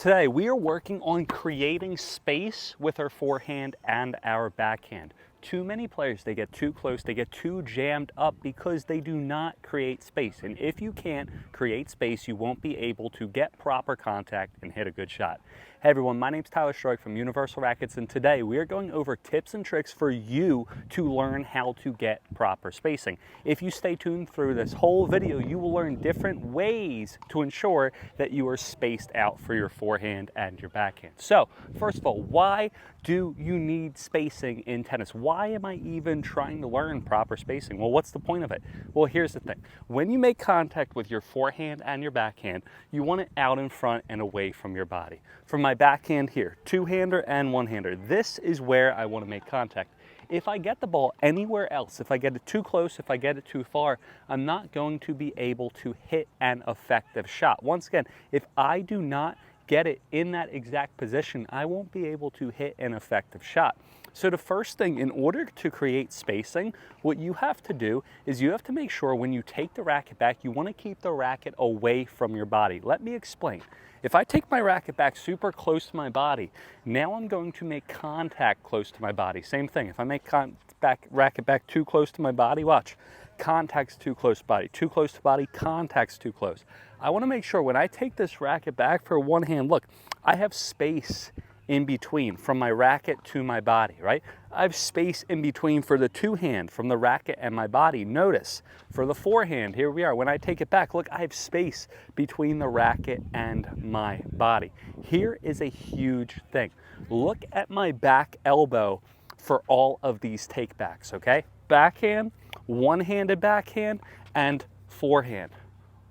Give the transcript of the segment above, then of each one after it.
Today we are working on creating space with our forehand and our backhand. Too many players, they get too close, they get too jammed up because they do not create space. And if you can't create space, you won't be able to get proper contact and hit a good shot. Hey everyone, my name's Tyler Strike from Universal Rackets, and today we are going over tips and tricks for you to learn how to get proper spacing. If you stay tuned through this whole video, you will learn different ways to ensure that you are spaced out for your forehand and your backhand. So, first of all, why do you need spacing in tennis? Why am I even trying to learn proper spacing? Well, what's the point of it? Well, here's the thing. When you make contact with your forehand and your backhand, you want it out in front and away from your body. For my backhand here, two-hander and one-hander, this is where I want to make contact. If I get the ball anywhere else, if I get it too close, if I get it too far, I'm not going to be able to hit an effective shot. Once again, if I do not get it in that exact position, I won't be able to hit an effective shot. So the first thing, in order to create spacing, what you have to do is you have to make sure when you take the racket back, you want to keep the racket away from your body. Let me explain. If I take my racket back super close to my body, now I'm going to make contact close to my body. Same thing, if I make racket back too close to my body, watch. Contact's too close to body, too close to body, contact's too close. I want to make sure when I take this racket back for one hand, look, I have space in between from my racket to my body, right? I have space in between for the two hand from the racket and my body. Notice for the forehand, here we are. When I take it back, look, I have space between the racket and my body. Here is a huge thing. Look at my back elbow for all of these takebacks, okay? Backhand, one-handed backhand, and forehand.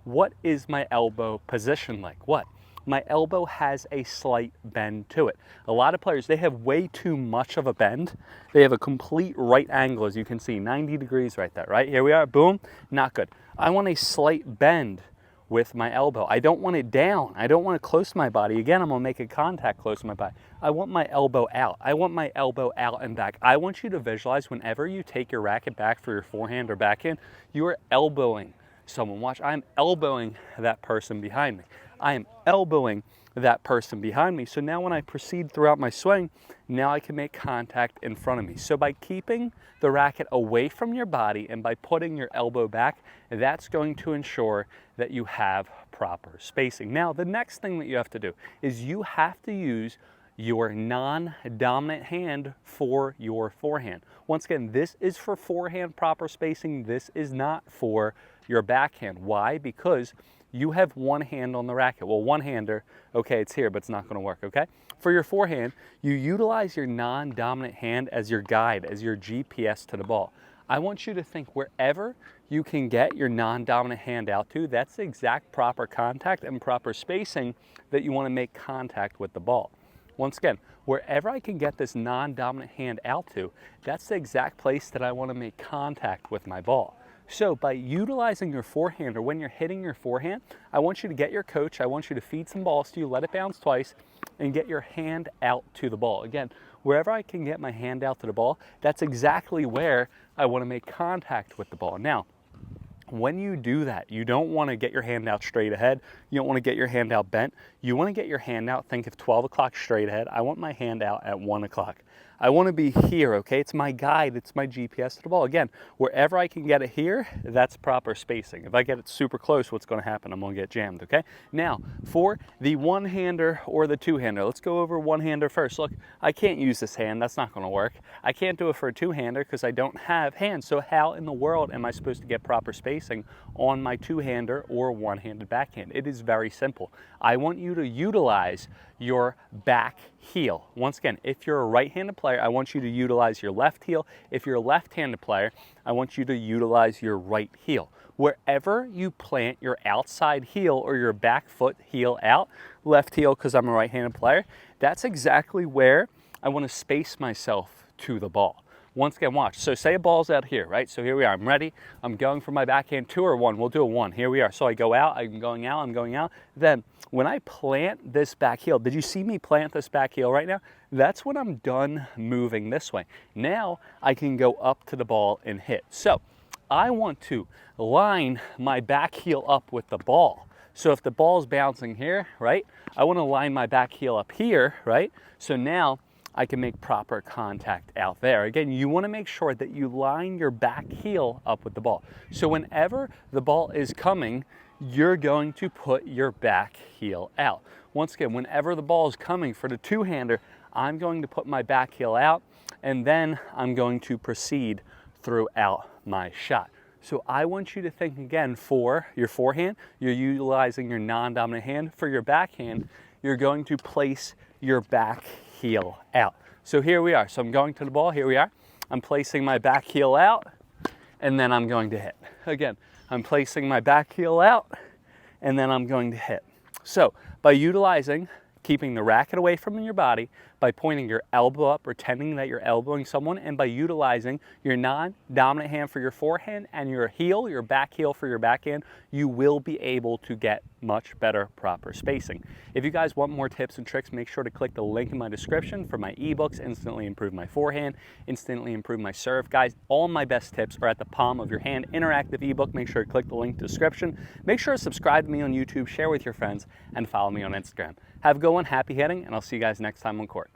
What is my elbow position like? What? My elbow has a slight bend to it. A lot of players, they have way too much of a bend. They have a complete right angle, as you can see, 90 degrees right there, right? Here we are, boom, not good. I want a slight bend with my elbow. I don't want it down. I don't want it close to my body. Again, I'm gonna make a contact close to my body. I want my elbow out. I want my elbow out and back. I want you to visualize whenever you take your racket back for your forehand or backhand, you are elbowing someone. Watch, I'm elbowing that person behind me. I am elbowing that person behind me. So now when I proceed throughout my swing, now I can make contact in front of me. So by keeping the racket away from your body and by putting your elbow back, that's going to ensure that you have proper spacing. Now, the next thing that you have to do is you have to use your non-dominant hand for your forehand. Once again, this is for forehand proper spacing. This is not for your backhand. Why? Because you have one hand on the racket. Well, one-hander, okay, it's here, but it's not gonna work, okay? For your forehand, you utilize your non-dominant hand as your guide, as your GPS to the ball. I want you to think wherever you can get your non-dominant hand out to, that's the exact proper contact and proper spacing that you wanna make contact with the ball. Once again, wherever I can get this non-dominant hand out to, that's the exact place that I wanna make contact with my ball. So by utilizing your forehand, or when you're hitting your forehand, I want you to get your coach, I want you to feed some balls to you, let it bounce twice, and get your hand out to the ball. Again, wherever I can get my hand out to the ball, that's exactly where I want to make contact with the ball. Now, when you do that, you don't want to get your hand out straight ahead. You don't want to get your hand out bent. You want to get your hand out, think of 12 o'clock straight ahead. I want my hand out at 1 o'clock. I want to be here, okay? It's my guide, it's my GPS to the ball. Again, wherever I can get it here, that's proper spacing. If I get it super close, what's going to happen? I'm going to get jammed, okay? Now, for the one-hander or the two-hander, let's go over one-hander first. Look, I can't use this hand. That's not going to work. I can't do it for a two-hander because I don't have hands. So how in the world am I supposed to get proper spacing on my two-hander or one-handed backhand? It is very simple. I want you to utilize your back heel. Once again, if you're a right-handed player, I want you to utilize your left heel. If you're a left-handed player, I want you to utilize your right heel. Wherever you plant your outside heel or your back foot heel out, left heel because I'm a right-handed player, that's exactly where I want to space myself to the ball. Once again, watch. So say a ball's out here, right? So here we are. I'm ready. I'm going for my backhand, two or one. We'll do a one. Here we are. So I go out. I'm going out. I'm going out. Then when I plant this back heel, did you see me plant this back heel right now? That's when I'm done moving this way. Now I can go up to the ball and hit. So I want to line my back heel up with the ball. So if the ball's bouncing here, right, I want to line my back heel up here, right? So now I can make proper contact out there. Again, you want to make sure that you line your back heel up with the ball. So whenever the ball is coming, you're going to put your back heel out. Once again, whenever the ball is coming for the two-hander, I'm going to put my back heel out, and then I'm going to proceed throughout my shot. So I want you to think again, for your forehand, you're utilizing your non-dominant hand. For your backhand, you're going to place your back heel out. So here we are. So I'm going to the ball, here we are. I'm placing my back heel out, and then I'm going to hit. Again, I'm placing my back heel out, and then I'm going to hit. So by utilizing, keeping the racket away from your body, by pointing your elbow up, pretending that you're elbowing someone, and by utilizing your non-dominant hand for your forehand and your heel, your back heel for your backhand, you will be able to get much better proper spacing. If you guys want more tips and tricks, make sure to click the link in my description for my ebooks, Instantly Improve My Forehand, Instantly Improve My Serve. Guys, all my best tips are at the palm of your hand. Interactive ebook, make sure to click the link in the description. Make sure to subscribe to me on YouTube, share with your friends, and follow me on Instagram. Have a good one, happy hitting, and I'll see you guys next time on court.